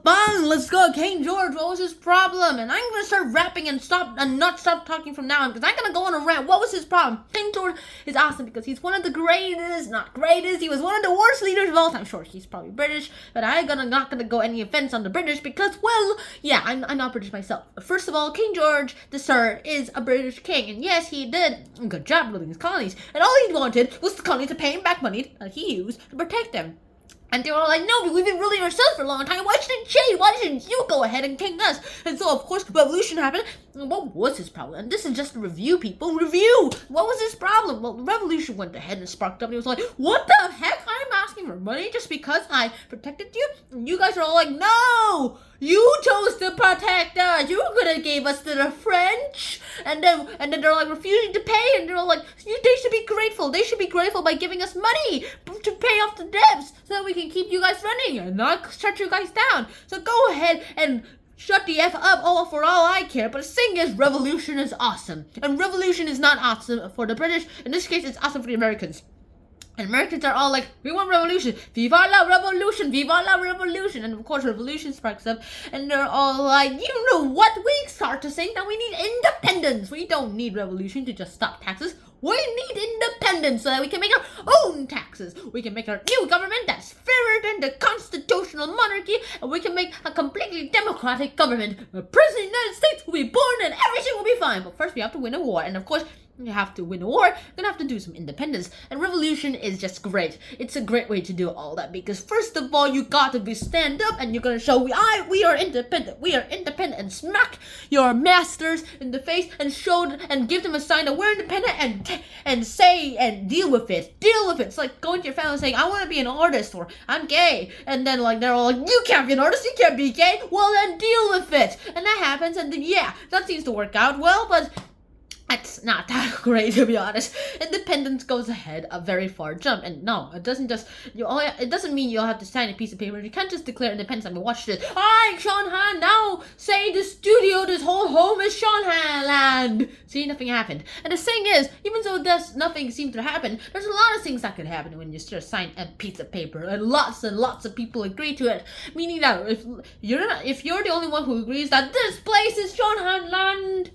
fine, let's go. King George, what was his problem? And I'm gonna start rapping and not stop talking from now on, because I'm gonna go on a rant. What was his problem? King George is awesome because he's one of the greatest, not greatest, he was one of the worst leaders of all time. Sure, he's probably British, but I'm not gonna go any offense on the British because, well, yeah, I'm not British myself. First of all, King George the Sir is a British king, and yes, he did a good job ruling his colonies, and all he wanted was the colonies to pay him back money that he used to protect them. And they were like, no, but we've been ruling ourselves for a long time. Why shouldn't you go ahead and king us? And so, of course, revolution happened. And what was his problem? And this is just a review, people. Review! What was his problem? Well, the revolution went ahead and sparked up. And he was like, what the heck? I'm asking for money just because I protected you? And you guys are all like, no! You chose to protect us. You could have gave us to the French. And then they're like refusing to pay. And they're all like, they should be grateful. They should be grateful by giving us money to pay off the debts so that we can keep you guys running and not shut you guys down. So go ahead and shut the F up for all I care. But the thing is, revolution is awesome. And revolution is not awesome for the British. In this case, it's awesome for the Americans. And Americans are all like, we want revolution. Viva la revolution. Viva la revolution. And of course, revolution sparks up. And they're all like, you know what? We start to think that we need independence. We don't need revolution to just stop taxes. We need independence so that we can make our own taxes. We can make our new government that's fairer than the constitutional monarchy. And we can make a completely democratic government. A president of the United States will be born and everything will be fine. But first we have to win a war. And of course, you have to win a war, you're gonna have to do some independence. And revolution is just great. It's a great way to do all that because first of all, you got to be stand up and you're gonna show we are independent. We are independent and smack your masters in the face and show and give them a sign that we're independent and say and deal with it. Deal with it. It's like going to your family and saying, I want to be an artist or I'm gay. And then like they're all like, you can't be an artist, you can't be gay. Well then deal with it. And that happens and then yeah, that seems to work out well, but it's not that great, to be honest. Independence goes ahead a very far jump, and no, it doesn't just it doesn't mean you'll have to sign a piece of paper. You can't just declare independence. I mean, watch this. Alright, Sean Han, now say the studio, this whole home is Sean Han land. See, nothing happened. And the thing is, even though nothing seemed to happen, there's a lot of things that could happen when you just sign a piece of paper, and lots of people agree to it. Meaning that if you're the only one who agrees that this place is Sean Han land,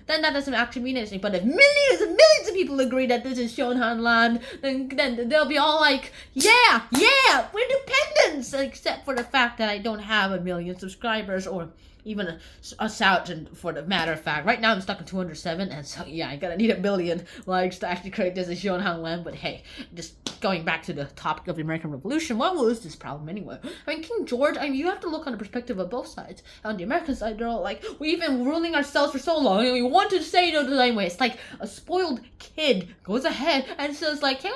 then that doesn't actually mean anything. But if millions and millions of people agree that this is Seonhan land, then they'll be all like, yeah, independence! Except for the fact that I don't have 1 million subscribers or even a 1,000 for the matter of fact. Right now I'm stuck at 207, and so yeah, I gotta need 1 billion likes to actually create this as Seonhan land. But hey, just going back to the topic of the American Revolution, what was this problem anyway? I mean, King George, you have to look on the perspective of both sides. On the American side, they're all like, we've been ruling ourselves for so long, and we want to say no the same way. It's like a spoiled kid goes ahead and says like, can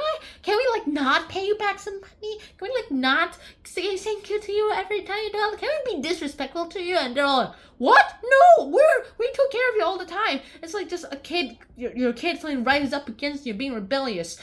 we like not pay you back some money? Can we like not say thank you to you every time you do it? Can we be disrespectful to you? And they're all like, what? No, we took care of you all the time. It's like just a kid, your kid suddenly rises up against you being rebellious.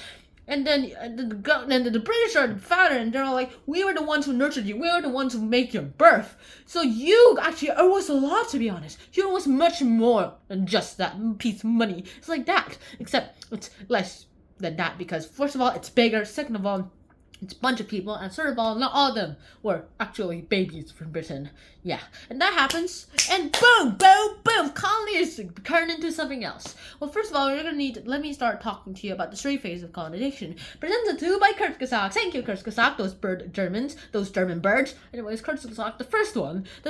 And then the British are the founder, and they're all like, we were the ones who nurtured you. We were the ones who make your birth. So you actually owe us a lot, to be honest. You owe us much more than just that piece of money. It's like that, except it's less than that because first of all, it's bigger. Second of all, it's a bunch of people, and third of all, not all of them were actually babies from Britain. Yeah, and that happens, and boom, boom, boom, colonies turn into something else. Well, first of all, you're gonna let me start talking to you about the 3 phases of colonization. Presented to you by Kurt Kasak. Thank you, Kurt Kasak, those German birds. Anyways, Kurt Kasak, the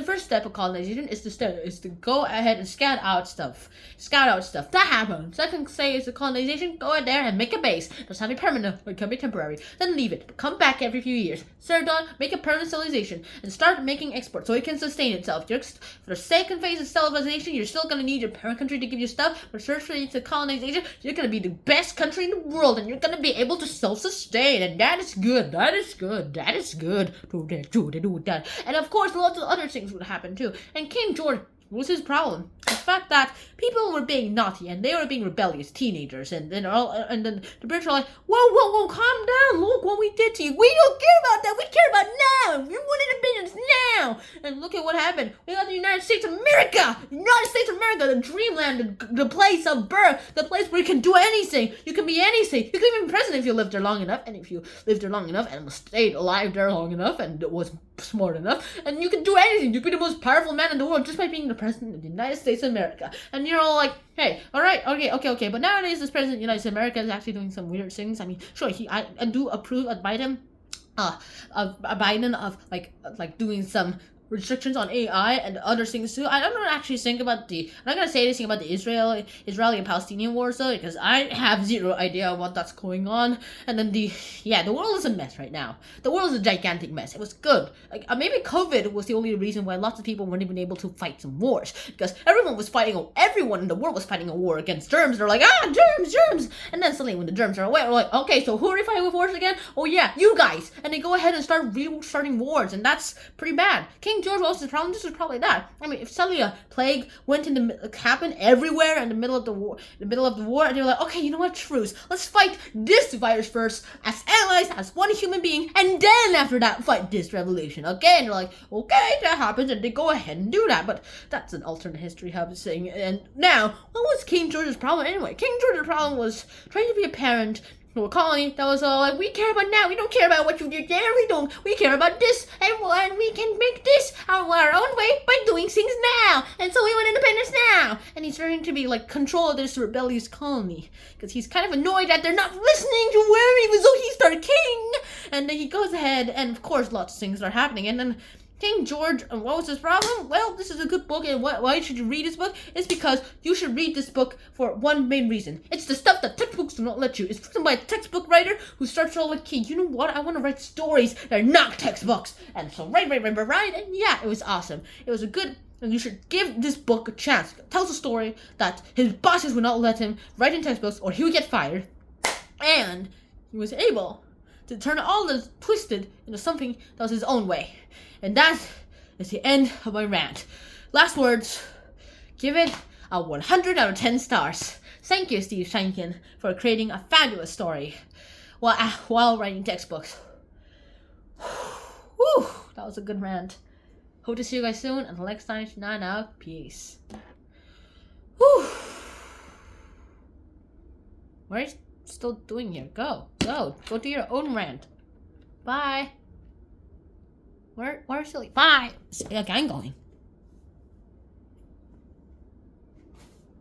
first step of colonization is to go ahead and scout out stuff. That happens. Second phase of colonization, go in there and make a base. Doesn't have to be permanent, it can be temporary. Then leave it. Come back every few years. Third on, make a permanent civilization and start making exports so it can sustain itself. For the second phase of civilization, you're still going to need your parent country to give you stuff. For the third phase of colonization, you're going to be the best country in the world and you're going to be able to self-sustain. And that is good. That is good. Do that. And of course, lots of other things would happen too. And King George, what was his problem? The fact that people were being naughty and they were being rebellious teenagers, and then the British are like, whoa, calm down, look what we did to you. We don't care about that, we care about now. We want independence now. And look at what happened. We got the United States of America! United States of America, the dreamland, the place of birth, the place where you can do anything. You can be anything. You can even be president if you lived there long enough. And if you lived there long enough and stayed alive there long enough and was smart enough, and you can do anything. You can be the most powerful man in the world just by being the president of the United States of America. And you're all like, hey, all right, okay. But nowadays, this president of the United States of America is actually doing some weird things. I mean, sure, I do approve of Biden. Of like doing some restrictions on AI and other things too. I don't actually think about I'm not gonna say anything about the Israeli and Palestinian wars though, because I have zero idea what that's going on. And then the world is a mess right now. The world is a gigantic mess. It was good. Like maybe COVID was the only reason why lots of people weren't even able to fight some wars, because everyone in the world was fighting a war against germs. They're like, germs, and then suddenly when the germs are away, we're like, okay, so who are we fighting with wars again? Oh yeah, you guys. And they go ahead and start restarting wars, and that's pretty bad. King George was problem. This was probably that. I mean, if suddenly a plague happened everywhere in the middle of the war, and they were like, okay, you know what, truce. Let's fight this virus first as allies, as one human being, and then after that, fight this revolution. Okay, and they're like, okay, that happens, and they go ahead and do that. But that's an alternate history how to sing. And now, what was King George's problem anyway? King George's problem was trying to be a parent to a colony that was all like, we care about now, we don't care about what you did there, we care about this, and we can make this our own way by doing things now, and so we want independence now. And he's trying to be like control this rebellious colony, because he's kind of annoyed that they're not listening to where he was, so he's their king. And then he goes ahead, and of course lots of things are happening, and then King George, and what was his problem? Well, this is a good book, and why should you read this book? It's because you should read this book for one main reason. It's the stuff that textbooks do not let you. It's written by a textbook writer who starts all like, okay, you know what? I want to write stories that are not textbooks. And so, right, and yeah, it was awesome. It was a good, and you should give this book a chance. It tells a story that his bosses would not let him write in textbooks or he would get fired. And he was able to turn all this twisted into something that was his own way. And that is the end of my rant. Last words, give it a 100 out of 10 stars. Thank you, Steve SHEINKIN, for creating a fabulous story while writing textbooks. Whew, that was a good rant. Hope to see you guys soon. Until next time, Shana out. Peace. Whew. What are you still doing here? Go do your own rant. Bye. Where is Silly? Bye. Okay, I'm going.